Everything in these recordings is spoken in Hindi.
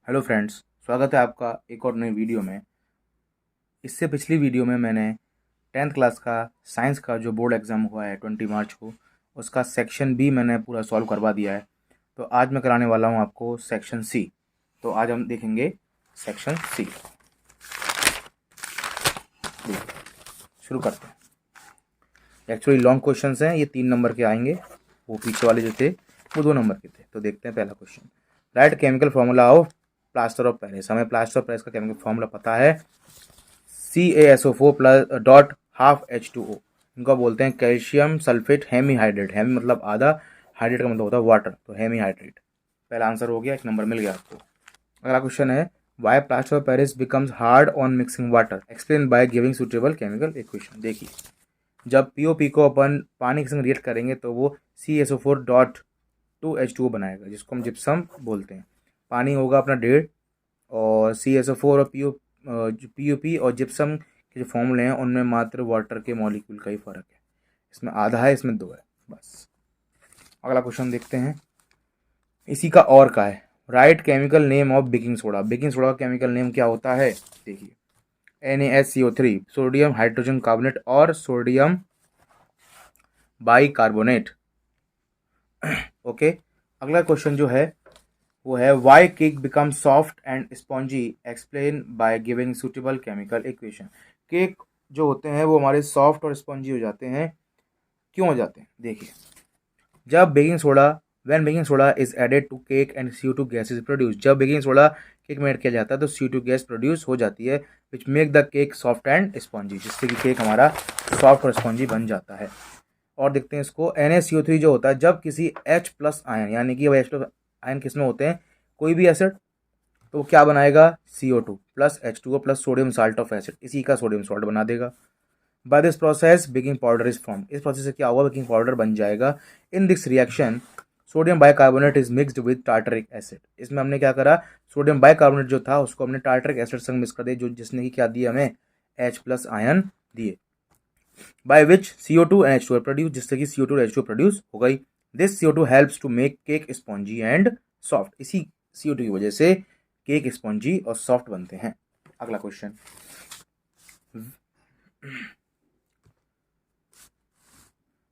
हेलो फ्रेंड्स, स्वागत है आपका एक और नई वीडियो में। इससे पिछली वीडियो में मैंने 10th क्लास का साइंस का जो बोर्ड एग्ज़ाम हुआ है 20 मार्च को, उसका सेक्शन बी मैंने पूरा सॉल्व करवा दिया है। तो आज मैं कराने वाला हूँ आपको सेक्शन सी। तो आज हम देखेंगे सेक्शन सी। शुरू करते हैं। एक्चुअली लॉन्ग क्वेश्चंस हैं, ये 3 नंबर के आएंगे। वो पीछे वाले जो थे वो 2 नंबर के थे। तो देखते हैं पहला question. Right chemical formula of plaster of Paris. हमें प्लास्टर ऑफ पेरिस का केमिकल फॉर्मूला पता है, CaSO4 plus dot half H2O। इनको बोलते हैं कैल्शियम सल्फेट हेमीहाइड्रेट। हेमी मतलब आधा, हाइड्रेट का मतलब होता है वाटर, तो हेमीहाइड्रेट। पहला आंसर हो गया, 1 नंबर मिल गया आपको। अगला क्वेश्चन है, why plaster of Paris becomes hard on mixing water, explain by giving suitable chemical equation. देखिए, जब POP को अपन पानी के संग रिएक्ट करेंगे तो वो CaSO4 डॉट 2H2O बनाएगा, जिसको हम जिप्सम बोलते हैं। पानी होगा अपना 1.5, और CaSO4 और POP और जिप्सम के जो फॉर्मूले हैं उनमें मात्र वाटर के मॉलिक्यूल का ही फ़र्क है। इसमें आधा है, इसमें 2 है बस। अगला क्वेश्चन देखते हैं, इसी का और का है, write chemical name of baking soda. Baking soda का केमिकल नेम क्या होता है? देखिए, NaSCO3, सोडियम हाइड्रोजन कार्बोनेट और सोडियम बाइकार्बोनेट। ओके। अगला क्वेश्चन जो है वो है, why cake become soft and spongy, explain by giving suitable chemical equation. Cake जो होते हैं वो हमारे सॉफ्ट और स्पॉन्जी हो जाते हैं, क्यों हो जाते हैं? देखिए, जब baking soda when baking soda is added to cake and CO2 gas is produce. जब बेकिंग सोडा केक में ऐड किया जाता है तो CO2 गैस प्रोड्यूस हो जाती है, which make the cake soft and spongy, जिससे कि केक हमारा सॉफ्ट और स्पॉन्जी बन जाता है। और देखते हैं इसको, NaCO3 जो होता है, जब किसी H प्लस आयन, यानी कि H प्लस आयन किस में होते हैं, कोई भी एसिड, तो वो क्या बनाएगा? CO2 plus H2O plus sodium salt of acid, इसी का सोडियम सॉल्ट बना देगा। By this process baking powder is form. इस प्रोसेस से क्या होगा? बेकिंग पाउडर बन जाएगा। In this reaction sodium bicarbonate is mixed with tartaric acid. इसमें हमने क्या करा, सोडियम बाइकार्बोनेट जो था उसको हमने टार्टरिक एसिड संग मिक्स कर दिया, जो जिसने कि क्या दिया हमें? H प्लस आयन दिए। By which CO2 and H2 produce, जिससे कि CO2 और H2 प्रोड्यूस हो गई। This CO2 helps to make cake spongy and soft. इसी CO2 की वजह से केक स्पॉन्जी और सॉफ्ट बनते हैं। अगला question,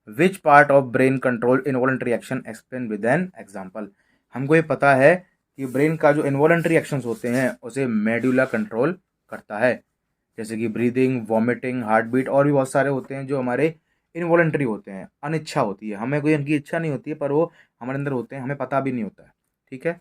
which part of brain control involuntary action, explain with an example. हमको ये पता है कि ब्रेन का जो इनवॉलंटरी एक्शंस होते हैं उसे मेडुला कंट्रोल करता है, जैसे कि ब्रीदिंग, वॉमिटिंग, हार्ट बीट, और भी बहुत सारे होते हैं जो हमारे इनवॉलंटरी होते हैं, अनिच्छा होती है, हमें कोई उनकी इच्छा नहीं होती है पर वो हमारे अंदर होते हैं, हमें पता भी नहीं होता है। ठीक है,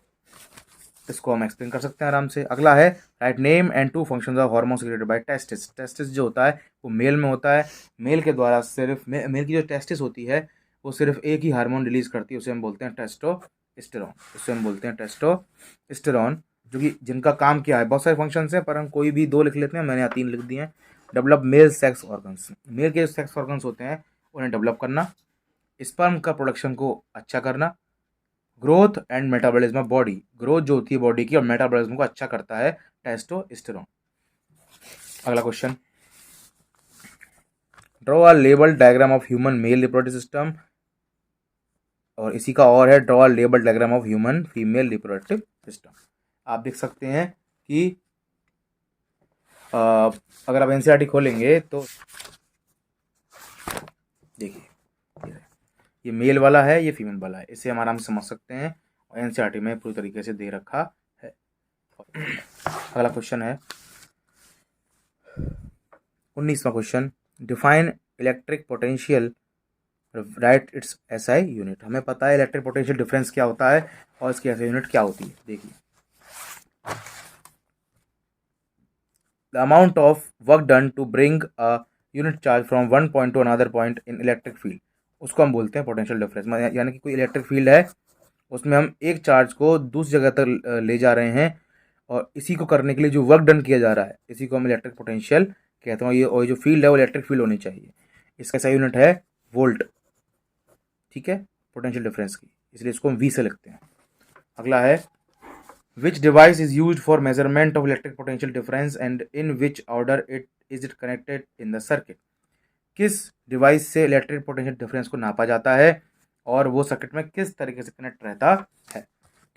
इसको हम एक्सप्लेन कर सकते हैं आराम से। अगला है, write name and 2 functions of hormone secreted by testis. Testis जो होता है वो मेल में होता है, मेल के द्वारा सिर्फ मेल की जो टेस्टिस होती है वो सिर्फ एक ही हार्मोन रिलीज करती है, उसे हम बोलते हैं टेस्टोस्टेरोन। उसे हम बोलते हैं टेस्टोस्टेरोन, जो कि जिनका काम क्या है, बहुत सारे फंक्शंस हैं पर हम कोई भी 2 लिख लेते हैं, मैंने यहाँ 3 लिख दिए हैं। Develop male sex organs, male के सेक्स ऑर्गन्स होते हैं उन्हें डेवलप करना, स्पर्म का प्रोडक्शन को अच्छा करना, growth and metabolism of body, growth जो होती है बॉडी की और मेटाबॉलिज्म को अच्छा करता है टेस्टोस्टेरोन। अगला question, draw a label diagram of human male reproductive system, और इसी का और है, draw a label diagram of human female reproductive system. आप देख सकते हैं कि अगर आप NCERT खोलेंगे तो देखिए, ये मेल वाला है, ये फीमेल वाला है, इसे हम आराम से समझ सकते हैं और NCERT में पूरी तरीके से दे रखा है। अगला क्वेश्चन है 19वां question, define electric potential, write its SI unit. हमें पता है इलेक्ट्रिक पोटेंशियल डिफरेंस क्या होता है और इसकी SI यूनिट क्या होती है। देखिए, the amount of work done to bring a unit charge from one point to another point in electric field, उसको हम बोलते हैं पोटेंशियल डिफरेंस। यानी कि कोई इलेक्ट्रिक फील्ड है, उसमें हम एक चार्ज को दूसरी जगह तक ले जा रहे हैं, और इसी को करने के लिए जो वर्क डन किया जा रहा है, इसी को हम इलेक्ट्रिक पोटेंशियल कहते हैं। ये और जो फील्ड है वो इलेक्ट्रिक फील्ड होनी चाहिए। इसका SI यूनिट है वोल्ट। ठीक है, पोटेंशियल डिफरेंस की, इसलिए इसको हम V से लिखते हैं। अगला है, विच device is use for measurement of electric potential difference and in which order it connected in the circuit. किस डिवाइस से इलेक्ट्रिक पोटेंशियल डिफरेंस को नापा जाता है और वो सर्किट में किस तरीके से कनेक्ट रहता है?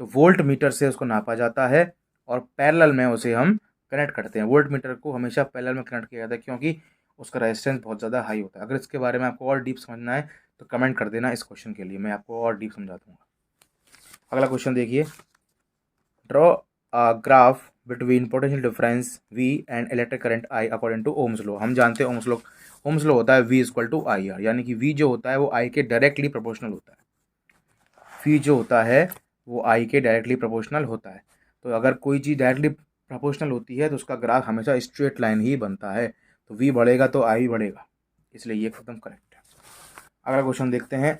तो वोल्ट मीटर से उसको नापा जाता है, और पैरेलल में उसे हम कनेक्ट करते हैं। वोल्ट मीटर को हमेशा पैरेलल में कनेक्ट किया जाता है क्योंकि उसका रेजिस्टेंस बहुत ज़्यादा हाई होता है। अगर इसके बारे में आपको और डीप समझना है तो कमेंट कर देना इस क्वेश्चन के लिए, मैं आपको और डीप समझा दूंगा। अगला क्वेश्चन देखिए, draw a graph between potential difference V and electric current I according to Ohm's law. हम जानते हैं ओम्स लॉ होता है V equal to I R, यानी कि V जो होता है वो I के डायरेक्टली प्रोपोर्शनल होता है। V जो होता है वो I के डायरेक्टली प्रोपोर्शनल होता है। तो अगर कोई चीज़ डायरेक्टली प्रोपोर्शनल होती है तो उसका ग्राफ हमेशा स्ट्रेट लाइन ही बनता है। तो V बढ़ेगा तो I भी बढ़ेगा, इसलिए ये एकदम करेक्ट है। अगला क्वेश्चन देखते हैं,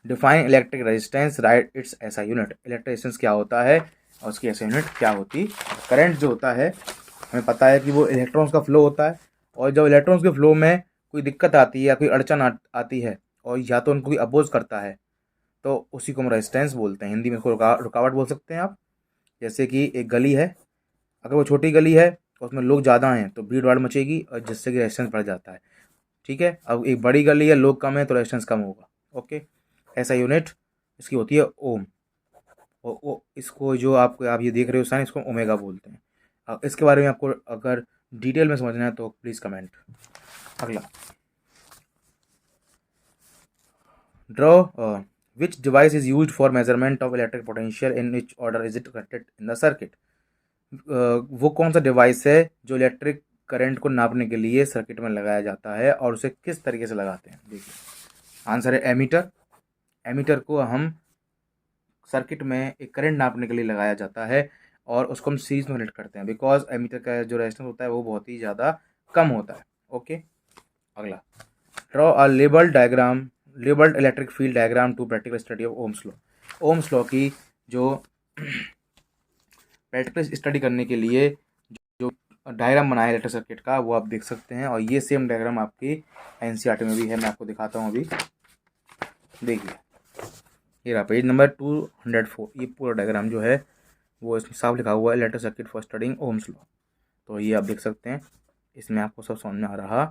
define electric resistance, right it's ऐसा यूनिट। इलेक्ट्रिक रेजिस्टेंस क्या होता है और उसकी ऐसा यूनिट क्या होती। करंट जो होता है हमें पता है कि वो इलेक्ट्रॉन्स का फ्लो होता है, और जब इलेक्ट्रॉन्स के फ्लो में कोई दिक्कत आती है या कोई अड़चन आती है और या तो उनको कोई अपोज करता है तो उसी को हम रेजिस्टेंस बोलते हैं। हिंदी में इसको रुकावट बोल सकते हैं आप। जैसे कि एक गली है, अगर वो छोटी गली है और उसमें लोग ज़्यादा हैं तो भीड़ भाड़ मचेगी और जिससे कि रेजिस्टेंस बढ़ जाता है। ठीक है, अब एक बड़ी गली है, लोग कम है तो रेजिस्टेंस कम होगा। ओके, ऐसा यूनिट इसकी होती है ओम। और इसको जो आप ये देख रहे हो साइन, इसको ओमेगा बोलते हैं। अब इसके बारे में आपको अगर डिटेल में समझना है तो प्लीज़ कमेंट। अगला, draw which device is used for measurement of electric potential, in which order is it connected in the circuit. वो कौन सा डिवाइस है जो इलेक्ट्रिक करंट को नापने के लिए सर्किट में लगाया जाता है और उसे किस तरीके से लगाते हैं। देखिए, आंसर है एमीटर। एमीटर को हम सर्किट में एक करंट नापने के लिए लगाया जाता है और उसको हम सीरीज में कनेक्ट करते हैं, बिकॉज एमीटर का जो रेजिस्टेंस होता है वो बहुत ही ज़्यादा कम होता है। ओके, अगला, draw a labelled electric field diagram to practical study of Ohm's law. ओम्स लॉ की जो प्रैक्टिकल स्टडी करने के लिए जो डायग्राम बनाया इलेक्ट्रिक सर्किट का वो आप देख सकते हैं, और ये सेम डायग्राम आपकी एनसीईआरटी में भी है। मैं आपको दिखाता हूँ अभी, देखिए ये रहा पेज नंबर 204। ये पूरा डायग्राम जो है वो इसमें साफ लिखा हुआ है electric circuit for studying Ohm's law. तो ये आप देख सकते हैं, इसमें आपको सब समझ में आ रहा